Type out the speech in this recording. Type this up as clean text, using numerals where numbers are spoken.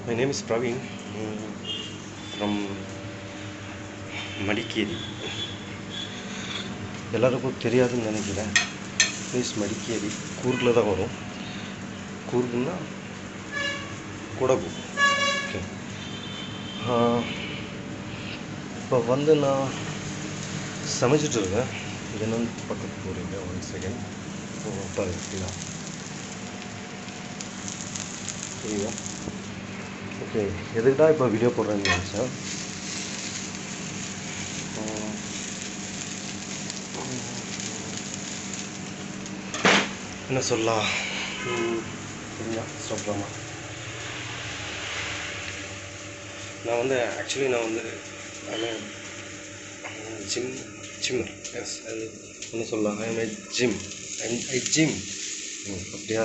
My name is Praveen from Madikeri. எல்லாருக்கும் தெரியாதுன்னு நினைக்கிறேன். ப்ளீஸ் மடிக்கேரி கூர்கில் தான் வரும். கூர்குன்னா குடகு. ஓகே, இப்போ வந்து நான் சமைச்சிட்டு இருக்கேன். என்னன்னு பக்கத்து போகிறீங்க, 1 செகண்ட். பாருங்க, சரிங்களா? ஓகே, எதுக்குடா இப்போ வீடியோ போடுறேன்னு நினச்சேன். என்ன சொல்லலாம், சரிங்களா? சொல்லலாமா? நான் வந்து ஆக்சுவலி ஜிம்மர். எஸ், அது என்ன சொல்லலாம், ஐ ஜிம் அப்படியா?